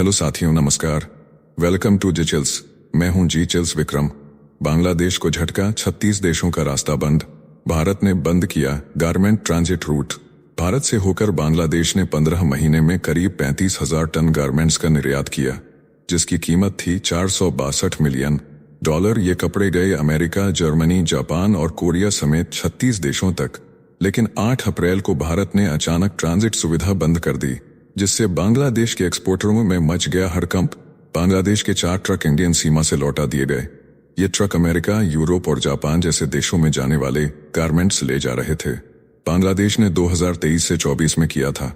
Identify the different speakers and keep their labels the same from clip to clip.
Speaker 1: Hello साथियों, नमस्कार। Welcome to G chills. मैं हूं जी चिल्स विक्रम। बांग्लादेश को झटका, 36 देशों का रास्ता बंद। भारत ने बंद किया गारमेंट ट्रांजिट रूट। भारत से होकर बांग्लादेश ने 15 महीने में करीब 35,000 टन गारमेंट्स का निर्यात किया, जिसकी कीमत थी $462 मिलियन। ये कपड़े गए अमेरिका, जर्मनी, जापान और कोरिया समेत 36 देशों तक। लेकिन 8 अप्रैल को भारत ने अचानक ट्रांजिट सुविधा बंद कर दी, जिससे बांग्लादेश के एक्सपोर्टरों में मच गया हड़कंप। बांग्लादेश के 4 ट्रक इंडियन सीमा से लौटा दिए गए। ये ट्रक अमेरिका, यूरोप और जापान जैसे देशों में जाने वाले गारमेंट्स ले जा रहे थे। बांग्लादेश ने 2023 से 24 में किया था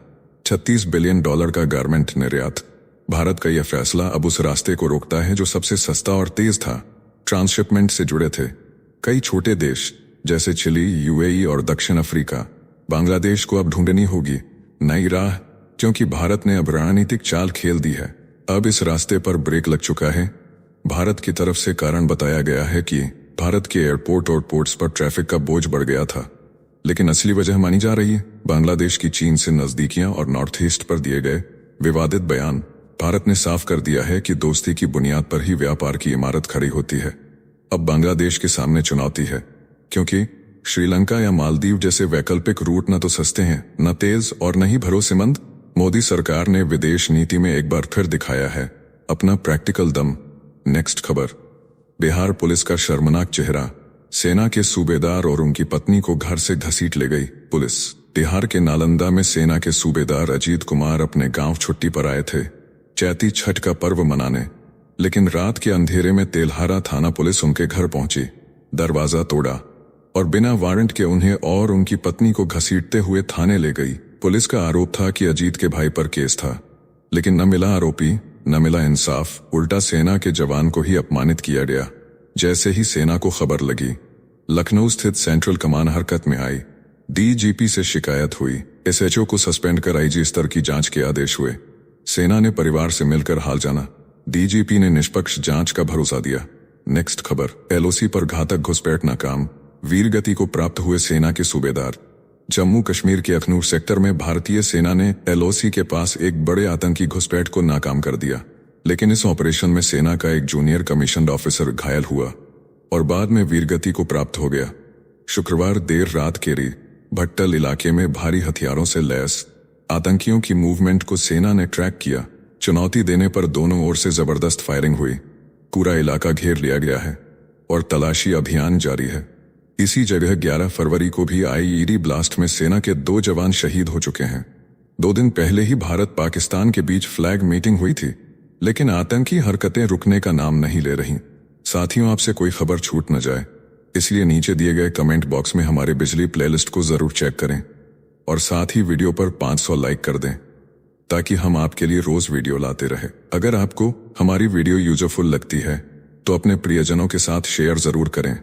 Speaker 1: $36 बिलियन का गारमेंट निर्यात। भारत का यह फैसला अब उस रास्ते को रोकता है जो सबसे सस्ता और तेज था। ट्रांसशिपमेंट से जुड़े थे कई छोटे देश जैसे चिली, यूएई और दक्षिण अफ्रीका। बांग्लादेश को अब ढूंढनी होगी नई राह, क्योंकि भारत ने अब रणनीतिक चाल खेल दी है। अब इस रास्ते पर ब्रेक लग चुका है। भारत की तरफ से कारण बताया गया है कि भारत के एयरपोर्ट और पोर्ट्स पर ट्रैफिक का बोझ बढ़ गया था, लेकिन असली वजह मानी जा रही है बांग्लादेश की चीन से नजदीकियां और नॉर्थ ईस्ट पर दिए गए विवादित बयान। भारत ने साफ कर दिया है कि दोस्ती की बुनियाद पर ही व्यापार की इमारत खड़ी होती है। अब बांग्लादेश के सामने चुनौती है, क्योंकि श्रीलंका या मालदीव जैसे वैकल्पिक रूट न तो सस्ते हैं, न तेज और न ही भरोसेमंद। मोदी सरकार ने विदेश नीति में एक बार फिर दिखाया है अपना प्रैक्टिकल दम। नेक्स्ट खबर। बिहार पुलिस का शर्मनाक चेहरा। सेना के सूबेदार और उनकी पत्नी को घर से घसीट ले गई पुलिस। बिहार के नालंदा में सेना के सूबेदार अजीत कुमार अपने गांव छुट्टी पर आए थे चैती छठ का पर्व मनाने, लेकिन रात के अंधेरे में तेल्हारा थाना पुलिस उनके घर पहुंची, दरवाजा तोड़ा और बिना वारंट के उन्हें और उनकी पत्नी को घसीटते हुए थाने ले गई। पुलिस का आरोप था कि अजीत के भाई पर केस था, लेकिन न मिला आरोपी, न मिला इंसाफ। उल्टा सेना के जवान को ही अपमानित किया गया। जैसे ही सेना को खबर लगी, लखनऊ स्थित सेंट्रल कमान हरकत में आई। डीजीपी से शिकायत हुई। एसएचओ को सस्पेंड कर आईजी स्तर की जांच के आदेश हुए। सेना ने परिवार से मिलकर हाल जाना। डीजीपी ने निष्पक्ष जांच का भरोसा दिया। नेक्स्ट खबर। एलओसी पर घातक घुसपैठ नाकाम, वीरगति को प्राप्त हुए सेना के सूबेदार। जम्मू कश्मीर के अखनूर सेक्टर में भारतीय सेना ने एलओसी के पास एक बड़े आतंकी घुसपैठ को नाकाम कर दिया, लेकिन इस ऑपरेशन में सेना का एक जूनियर कमीशन्ड ऑफिसर घायल हुआ और बाद में वीरगति को प्राप्त हो गया। शुक्रवार देर रात केरी भट्टल इलाके में भारी हथियारों से लैस आतंकियों की मूवमेंट को सेना ने ट्रैक किया। चुनौती देने पर दोनों ओर से जबरदस्त फायरिंग हुई। पूरा इलाका घेर लिया गया है और तलाशी अभियान जारी है। इसी जगह 11 फरवरी को भी आईईडी ब्लास्ट में सेना के 2 जवान शहीद हो चुके हैं। 2 दिन पहले ही भारत पाकिस्तान के बीच फ्लैग मीटिंग हुई थी, लेकिन आतंकी हरकतें रुकने का नाम नहीं ले रही। साथियों, आपसे कोई खबर छूट न जाए, इसलिए नीचे दिए गए कमेंट बॉक्स में हमारे बिजली प्लेलिस्ट को जरूर चेक करें और साथ ही वीडियो पर 500 लाइक कर दें, ताकि हम आपके लिए रोज वीडियो लाते रहे। अगर आपको हमारी वीडियो यूजफुल लगती है तो अपने प्रियजनों के साथ शेयर जरूर करें।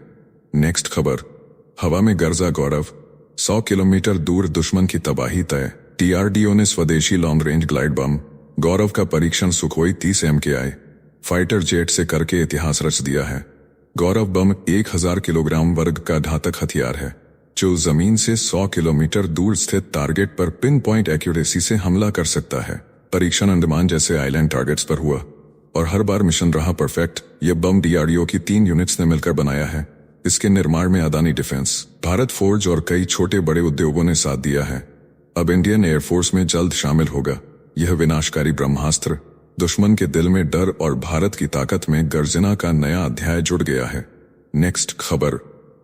Speaker 1: नेक्स्ट खबर। हवा में गर्जा गौरव, 100 किलोमीटर दूर दुश्मन की तबाही तय। टीआरडीओ ने स्वदेशी लॉन्ग रेंज ग्लाइड बम गौरव का परीक्षण सुखोई 30 MKI फाइटर जेट से करके इतिहास रच दिया है। गौरव बम 1000 किलोग्राम वर्ग का घातक हथियार है, जो जमीन से 100 किलोमीटर दूर स्थित टारगेट पर पिन पॉइंट एक्यूरेसी से हमला कर सकता है। परीक्षण अंडमान जैसे आइलैंड टारगेट्स पर हुआ और हर बार मिशन रहा परफेक्ट। यह बम डीआरडीओ की 3 यूनिट्स ने मिलकर बनाया है। इसके निर्माण में अदानी डिफेंस, भारत फोर्ज और कई छोटे बड़े उद्योगों ने साथ दिया है। अब इंडियन एयरफोर्स में जल्द शामिल होगा। यह विनाशकारी ब्रह्मास्त्र दुश्मन के दिल में डर और भारत की ताकत में गर्जना का नया अध्याय जुड़ गया है। नेक्स्ट खबर।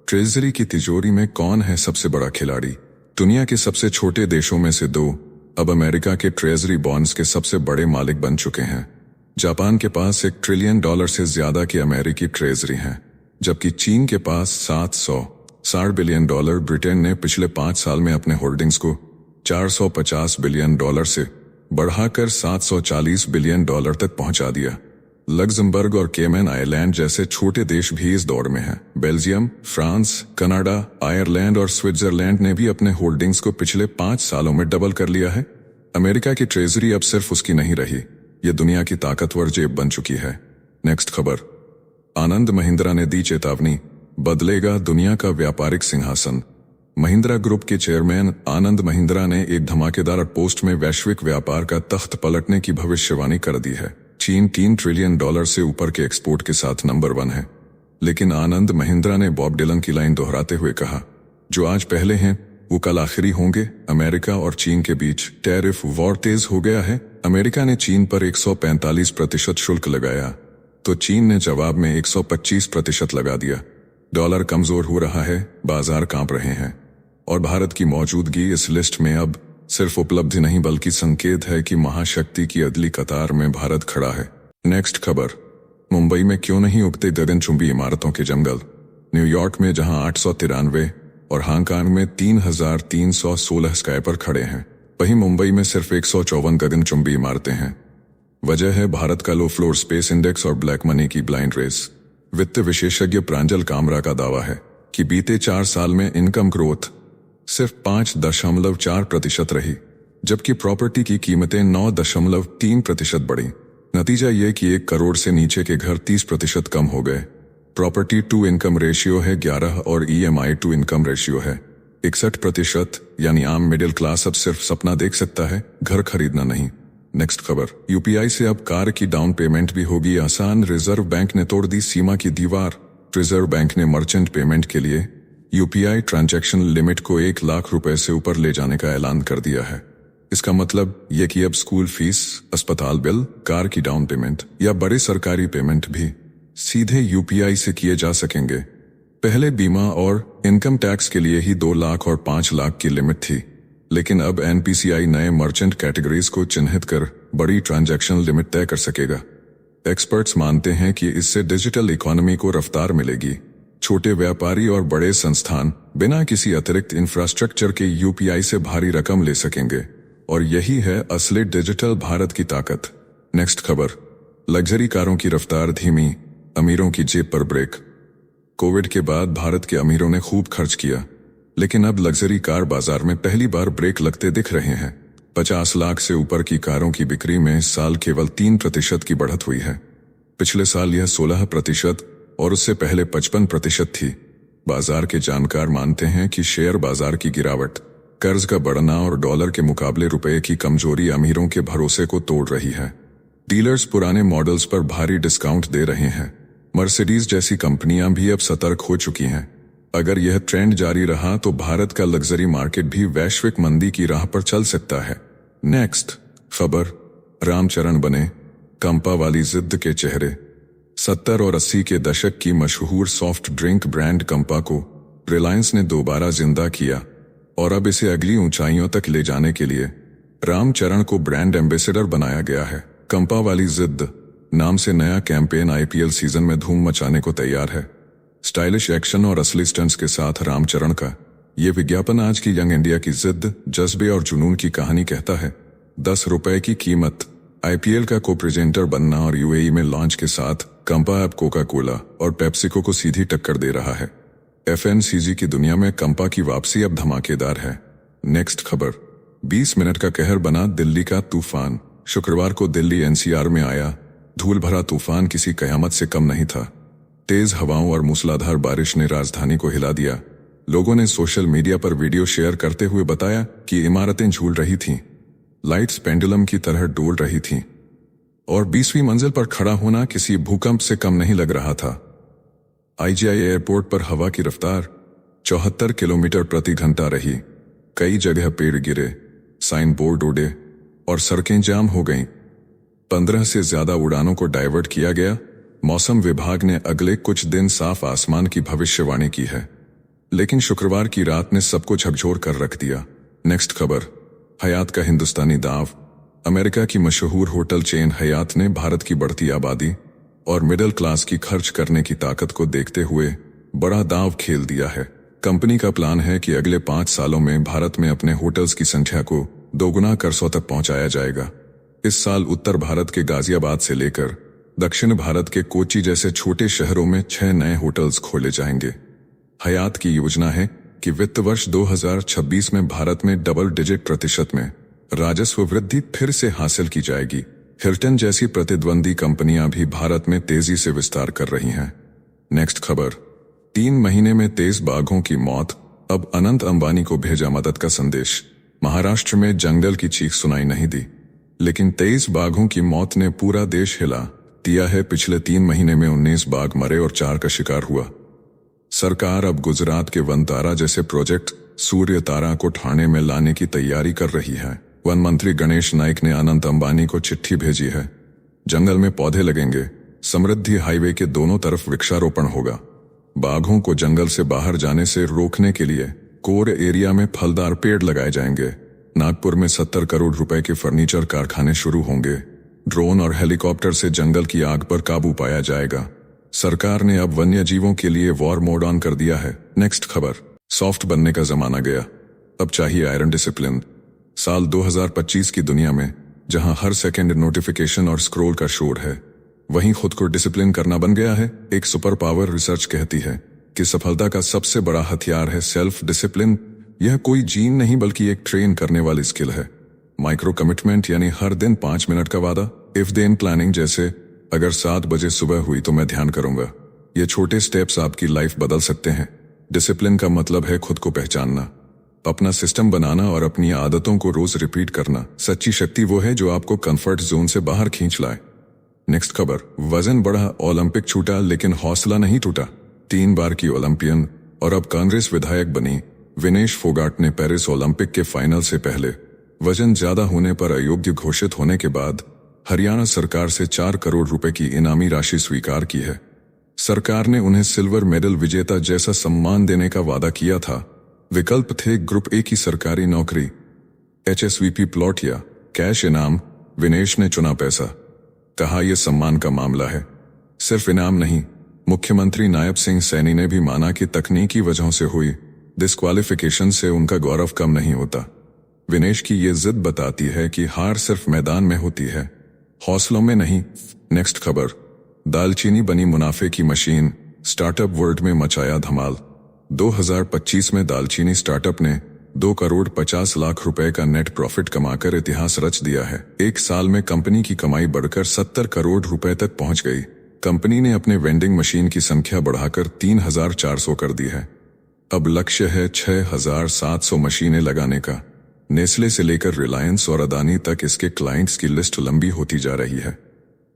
Speaker 1: ट्रेजरी की तिजोरी में कौन है सबसे बड़ा खिलाड़ी? दुनिया के सबसे छोटे देशों में से 2 अब अमेरिका के ट्रेजरी बॉन्ड्स के सबसे बड़े मालिक बन चुके हैं। जापान के पास $1 ट्रिलियन से ज्यादा की अमेरिकी ट्रेजरी है, जबकि चीन के पास $760 बिलियन। ब्रिटेन ने पिछले 5 साल में अपने होल्डिंग्स को $450 बिलियन से बढ़ाकर $740 बिलियन तक पहुंचा दिया। लग्जमबर्ग और केमैन आइलैंड जैसे छोटे देश भी इस दौड़ में हैं। बेल्जियम, फ्रांस, कनाडा, आयरलैंड और स्विट्जरलैंड ने भी अपने होल्डिंग्स को पिछले 5 सालों में डबल कर लिया है। अमेरिका की ट्रेजरी अब सिर्फ उसकी नहीं रही, ये दुनिया की ताकतवर जेब बन चुकी है। नेक्स्ट खबर। आनंद महिंद्रा ने दी चेतावनी, बदलेगा दुनिया का व्यापारिक सिंहासन। महिंद्रा ग्रुप के चेयरमैन आनंद महिंद्रा ने एक धमाकेदार पोस्ट में वैश्विक व्यापार का तख्त पलटने की भविष्यवाणी कर दी है। चीन $3 ट्रिलियन से ऊपर के एक्सपोर्ट के साथ नंबर 1 है। लेकिन आनंद महिंद्रा ने बॉब डिलन की लाइन दोहराते हुए कहा, जो आज पहले हैं वो कल आखिरी होंगे। अमेरिका और चीन के बीच टैरिफ वॉर तेज हो गया है। अमेरिका ने चीन पर 145% शुल्क लगाया तो चीन ने जवाब में 125% लगा दिया। डॉलर कमजोर हो रहा है, बाजार कांप रहे हैं और भारत की मौजूदगी इस लिस्ट में अब सिर्फ उपलब्धि नहीं बल्कि संकेत है कि महाशक्ति की अगली कतार में भारत खड़ा है। नेक्स्ट खबर, मुंबई में क्यों नहीं उगते गगनचुंबी इमारतों के जंगल। न्यूयॉर्क में जहां 893 और हांगकांग में 3316 स्काई पर खड़े हैं, वहीं मुंबई में सिर्फ 154 गगनचुंबी इमारतें हैं। वजह है भारत का लो फ्लोर स्पेस इंडेक्स और ब्लैक मनी की ब्लाइंड रेस। वित्त विशेषज्ञ प्रांजल कामरा का दावा है कि बीते 4 साल में इनकम ग्रोथ सिर्फ 5.4% रही, जबकि प्रॉपर्टी की कीमतें 9.3% बढ़ी। नतीजा ये कि 1 करोड़ से नीचे के घर 30% कम हो गए। प्रॉपर्टी टू इनकम रेशियो है 11 और EMI टू इनकम रेशियो है 61%, यानी आम मिडिल क्लास अब सिर्फ सपना देख सकता है, घर खरीदना नहीं। नेक्स्ट खबर, UPI से अब कार की डाउन पेमेंट भी होगी आसान। रिजर्व बैंक ने तोड़ दी सीमा की दीवार। रिजर्व बैंक ने मर्चेंट पेमेंट के लिए UPI ट्रांजैक्शन लिमिट को 1 लाख रुपए से ऊपर ले जाने का ऐलान कर दिया है। इसका मतलब यह कि अब स्कूल फीस, अस्पताल बिल, कार की डाउन पेमेंट या बड़े सरकारी पेमेंट भी सीधे UPI से किए जा सकेंगे। पहले बीमा और इनकम टैक्स के लिए ही 2 लाख और 5 लाख की लिमिट थी, लेकिन अब NPCI नए मर्चेंट कैटेगरीज को चिन्हित कर बड़ी ट्रांजैक्शन लिमिट तय कर सकेगा। एक्सपर्ट्स मानते हैं कि इससे डिजिटल इकोनॉमी को रफ्तार मिलेगी। छोटे व्यापारी और बड़े संस्थान बिना किसी अतिरिक्त इंफ्रास्ट्रक्चर के UPI से भारी रकम ले सकेंगे और यही है असली डिजिटल भारत की ताकत। नेक्स्ट खबर, लग्जरी कारों की रफ्तार धीमी, अमीरों की जेब पर ब्रेक। कोविड के बाद भारत के अमीरों ने खूब खर्च किया, लेकिन अब लग्जरी कार बाजार में पहली बार ब्रेक लगते दिख रहे हैं। 50 लाख से ऊपर की कारों की बिक्री में इस साल केवल 3% की बढ़त हुई है। पिछले साल यह 16% और उससे पहले 55% थी। बाजार के जानकार मानते हैं कि शेयर बाजार की गिरावट, कर्ज का बढ़ना और डॉलर के मुकाबले रुपए की कमजोरी अमीरों के भरोसे को तोड़ रही है। डीलर्स पुराने मॉडल्स पर भारी डिस्काउंट दे रहे हैं। मर्सिडीज जैसी कंपनियां भी अब सतर्क हो चुकी हैं। अगर यह ट्रेंड जारी रहा तो भारत का लग्जरी मार्केट भी वैश्विक मंदी की राह पर चल सकता है। नेक्स्ट खबर, रामचरण बने कंपा वाली जिद्द के चेहरे। 70 और 80 के दशक की मशहूर सॉफ्ट ड्रिंक ब्रांड कंपा को रिलायंस ने दोबारा जिंदा किया और अब इसे अगली ऊंचाइयों तक ले जाने के लिए रामचरण को ब्रांड एम्बेसडर बनाया गया है। कंपा वाली जिद्द नाम से नया कैंपेन IPL सीजन में धूम मचाने को तैयार है। स्टाइलिश एक्शन और असली स्टंट्स के साथ रामचरण का ये विज्ञापन आज की यंग इंडिया की जिद्द, जज्बे और जुनून की कहानी कहता है। 10 रुपए की कीमत, IPL का को प्रेजेंटर बनना और UAE में लॉन्च के साथ कंपा अब कोका कोला और पेप्सिको को सीधी टक्कर दे रहा है। FMCG की दुनिया में कंपा की वापसी अब धमाकेदार है। नेक्स्ट खबर, 20 मिनट का कहर बना दिल्ली का तूफान। शुक्रवार को दिल्ली NCR में आया धूल भरा तूफान किसी कयामत से कम नहीं था। तेज हवाओं और मूसलाधार बारिश ने राजधानी को हिला दिया। लोगों ने सोशल मीडिया पर वीडियो शेयर करते हुए बताया कि इमारतें झूल रही थीं, लाइट्स पेंडुलम की तरह डोल रही थीं और 20वीं मंजिल पर खड़ा होना किसी भूकंप से कम नहीं लग रहा था। IGI एयरपोर्ट पर हवा की रफ्तार 74 किलोमीटर प्रति घंटा रही। कई जगह पेड़ गिरे, साइन बोर्ड उड़े और सड़कें जाम हो गईं। 15 से ज्यादा उड़ानों को डाइवर्ट किया गया। मौसम विभाग ने अगले कुछ दिन साफ आसमान की भविष्यवाणी की है, लेकिन शुक्रवार की रात ने सबको झकझोर कर रख दिया। नेक्स्ट खबर, हयात का हिंदुस्तानी दाव। अमेरिका की मशहूर होटल चेन हयात ने भारत की बढ़ती आबादी और मिडिल क्लास की खर्च करने की ताकत को देखते हुए बड़ा दांव खेल दिया है। कंपनी का प्लान है कि अगले 5 सालों में भारत में अपने होटल्स की संख्या को दोगुना कर 100 तक पहुंचाया जाएगा। इस साल उत्तर भारत के गाजियाबाद से लेकर दक्षिण भारत के कोच्चि जैसे छोटे शहरों में 6 नए होटल्स खोले जाएंगे। हयात की योजना है कि वित्त वर्ष 2026 में भारत में डबल डिजिट प्रतिशत में राजस्व वृद्धि फिर से हासिल की जाएगी। हिल्टन जैसी प्रतिद्वंदी कंपनियां भी भारत में तेजी से विस्तार कर रही हैं। नेक्स्ट खबर, 3 महीने में 23 बाघों की मौत। अब अनंत अंबानी को भेजा मदद का संदेश। महाराष्ट्र में जंगल की चीख सुनाई नहीं दी, लेकिन 23 बाघों की मौत ने पूरा देश हिला दिया है। पिछले 3 महीने में 19 बाघ मरे और 4 का शिकार हुआ। सरकार अब गुजरात के वन तारा जैसे प्रोजेक्ट सूर्य तारा को ठाणे में लाने की तैयारी कर रही है। वन मंत्री गणेश नाइक ने अनंत अंबानी को चिट्ठी भेजी है। जंगल में पौधे लगेंगे, समृद्धि हाईवे के दोनों तरफ वृक्षारोपण होगा। बाघों को जंगल से बाहर जाने से रोकने के लिए कोर एरिया में फलदार पेड़ लगाए जाएंगे। नागपुर में 70 करोड़ रुपए के फर्नीचर कारखाने शुरू होंगे। ड्रोन और हेलीकॉप्टर से जंगल की आग पर काबू पाया जाएगा। सरकार ने अब वन्य जीवों के लिए वॉर मोड ऑन कर दिया है। नेक्स्ट खबर, सॉफ्ट बनने का जमाना गया, अब चाहिए आयरन डिसिप्लिन। साल 2025 की दुनिया में जहां हर सेकंड नोटिफिकेशन और स्क्रॉल का शोर है, वहीं खुद को डिसिप्लिन करना बन गया है एक सुपर पावर। रिसर्च कहती है कि सफलता का सबसे बड़ा हथियार है सेल्फ डिसिप्लिन। यह कोई जीन नहीं बल्कि एक ट्रेन करने वाली स्किल है। माइक्रो कमिटमेंट यानी हर दिन 5 मिनट का वादा। इफ देन प्लानिंग, जैसे अगर 7 बजे सुबह हुई तो मैं ध्यान करूंगा। ये छोटे स्टेप्स आपकी लाइफ बदल सकते हैं। डिसिप्लिन का मतलब है खुद को पहचानना, अपना सिस्टम बनाना और अपनी आदतों को रोज रिपीट करना। सच्ची शक्ति वो है जो आपको कंफर्ट जोन से बाहर खींच लाए। नेक्स्ट खबर, वजन बढ़ा, ओलंपिक छूटा लेकिन हौसला नहीं टूटा। 3 बार की ओलंपियन और अब कांग्रेस विधायक बनी विनेश फोगाट ने पेरिस ओलंपिक के फाइनल से पहले वजन ज्यादा होने पर अयोग्य घोषित होने के बाद हरियाणा सरकार से 4 करोड़ रुपए की इनामी राशि स्वीकार की है। सरकार ने उन्हें सिल्वर मेडल विजेता जैसा सम्मान देने का वादा किया था। विकल्प थे ग्रुप ए की सरकारी नौकरी, HSVP प्लॉट या कैश इनाम। विनेश ने चुना पैसा। कहा यह सम्मान का मामला है, सिर्फ इनाम नहीं। मुख्यमंत्री नायब सिंह सैनी ने भी माना कि तकनीकी वजहों से हुई डिस्क्वालिफिकेशन से उनका गौरव कम नहीं होता। विनेश की ये जिद बताती है कि हार सिर्फ मैदान में होती है, हौसलों में नहीं। नेक्स्ट खबर, दालचीनी बनी मुनाफे की मशीन, स्टार्टअप वर्ल्ड में मचाया धमाल। 2025 में दालचीनी स्टार्टअप ने 2 करोड़ 50 लाख रुपए का नेट प्रॉफिट कमाकर इतिहास रच दिया है। एक साल में कंपनी की कमाई बढ़कर 70 करोड़ रुपए तक पहुंच गई। कंपनी ने अपने वेंडिंग मशीन की संख्या बढ़ाकर 3400 कर दी है। अब लक्ष्य है 6700 मशीनें लगाने का। नेस्ले से लेकर रिलायंस और अदानी तक इसके क्लाइंट्स की लिस्ट लंबी होती जा रही है।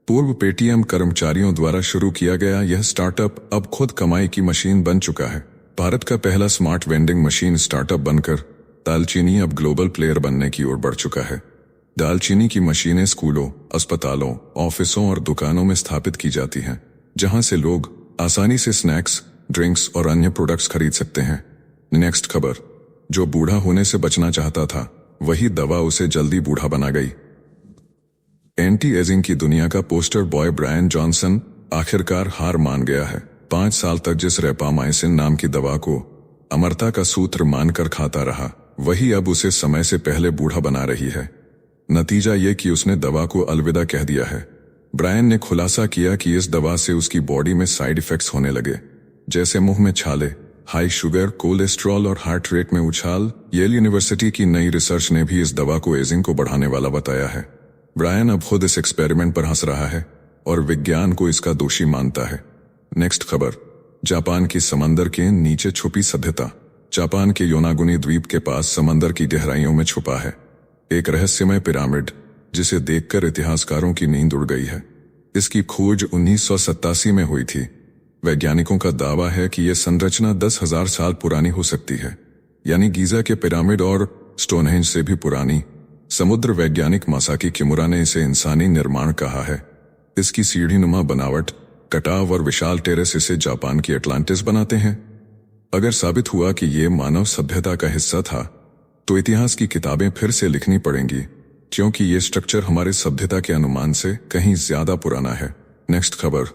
Speaker 1: पूर्व पेटीएम कर्मचारियों द्वारा शुरू किया गया यह स्टार्टअप अब खुद कमाई की मशीन बन चुका है। भारत का पहला स्मार्ट वेंडिंग मशीन स्टार्टअप बनकर दालचीनी अब ग्लोबल प्लेयर बनने की ओर बढ़ चुका है। दालचीनी की मशीनें स्कूलों, अस्पतालों, ऑफिसों और दुकानों में स्थापित की जाती हैं, जहां से लोग आसानी से स्नैक्स, ड्रिंक्स और अन्य प्रोडक्ट्स खरीद सकते हैं। नेक्स्ट खबर, जो बूढ़ा होने से बचना चाहता था वही दवा उसे जल्दी बूढ़ा बना गई। एंटी एजिंग की दुनिया का पोस्टर बॉय ब्रायन जॉनसन आखिरकार हार मान गया है। 5 साल तक जिस रेपामाइसिन नाम की दवा को अमरता का सूत्र मानकर खाता रहा, वही अब उसे समय से पहले बूढ़ा बना रही है। नतीजा ये कि उसने दवा को अलविदा कह दिया है। ब्रायन ने खुलासा किया कि इस दवा से उसकी बॉडी में साइड इफेक्ट्स होने लगे, जैसे मुंह में छाले, हाई शुगर, कोलेस्ट्रॉल और हार्ट रेट में उछाल। येल यूनिवर्सिटी की नई रिसर्च ने भी इस दवा को एजिंग को बढ़ाने वाला बताया है। ब्रायन अब खुद इस एक्सपेरिमेंट पर हंस रहा है और विज्ञान को इसका दोषी मानता है। नेक्स्ट खबर, जापान की समंदर के नीचे छुपी सभ्यता। जापान के योनागुनी द्वीप के पास समंदर की गहराइयों में छुपा है एक रहस्यमय पिरामिड, जिसे देखकर इतिहासकारों की नींद उड़ गई है। इसकी खोज 1987 में हुई थी। वैज्ञानिकों का दावा है कि यह संरचना 10,000 साल पुरानी हो सकती है, यानी गीजा के पिरामिड और स्टोनहेंज से भी पुरानी। समुद्र वैज्ञानिक मासाकी किमुरा ने इसे इंसानी निर्माण कहा है। इसकी सीढ़ीनुमा बनावट, कटाव और विशाल टेरेस इसे जापान की अटलांटिस बनाते हैं। अगर साबित हुआ कि ये मानव सभ्यता का हिस्सा था, तो इतिहास की किताबें फिर से लिखनी पड़ेंगी, क्योंकि ये स्ट्रक्चर हमारे सभ्यता के अनुमान से कहीं ज्यादा पुराना है। नेक्स्ट खबर,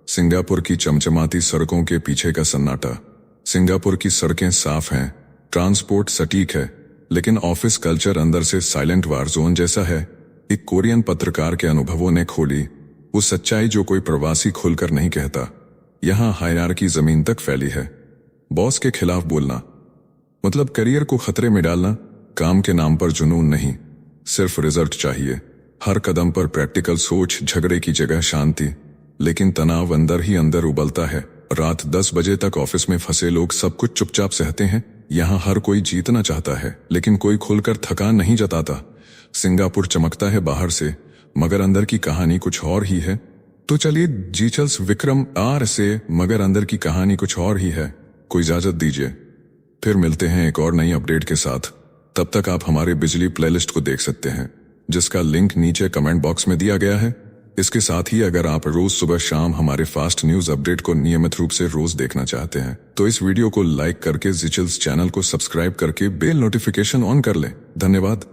Speaker 1: सिंगापुर की चमचमाती सड़कों के पीछे का सन्नाटा। सिंगापुर की सड़कें साफ हैं, ट्रांसपोर्ट सटीक है, लेकिन ऑफिस कल्चर अंदर से साइलेंट वार जोन जैसा है। एक कोरियन पत्रकार के अनुभवों ने खोली वो सच्चाई जो कोई प्रवासी खुलकर नहीं कहता। यहाँ हायरार्की जमीन तक फैली है। बॉस के खिलाफ बोलना मतलब करियर को खतरे में डालना। काम के नाम पर जुनून नहीं, सिर्फ रिजल्ट चाहिए। हर कदम पर प्रैक्टिकल सोच, झगड़े की जगह शांति, लेकिन तनाव अंदर ही अंदर उबलता है। रात 10 बजे तक ऑफिस में फंसे लोग सब कुछ चुपचाप सहते हैं। यहाँ हर कोई जीतना चाहता है, लेकिन कोई खुलकर थकान नहीं जताता। सिंगापुर चमकता है बाहर से, मगर अंदर की कहानी कुछ और ही है। तो चलिए जीचल्स विक्रम आर से, मगर अंदर की कहानी कुछ और ही है। कोई इजाजत दीजिए, फिर मिलते हैं एक और नई अपडेट के साथ। तब तक आप हमारे बिजली प्लेलिस्ट को देख सकते हैं, जिसका लिंक नीचे कमेंट बॉक्स में दिया गया है। इसके साथ ही अगर आप रोज सुबह शाम हमारे फास्ट न्यूज अपडेट को नियमित रूप से रोज देखना चाहते हैं, तो इस वीडियो को लाइक करके जीचल्स चैनल को सब्सक्राइब करके बेल नोटिफिकेशन ऑन कर लें। धन्यवाद।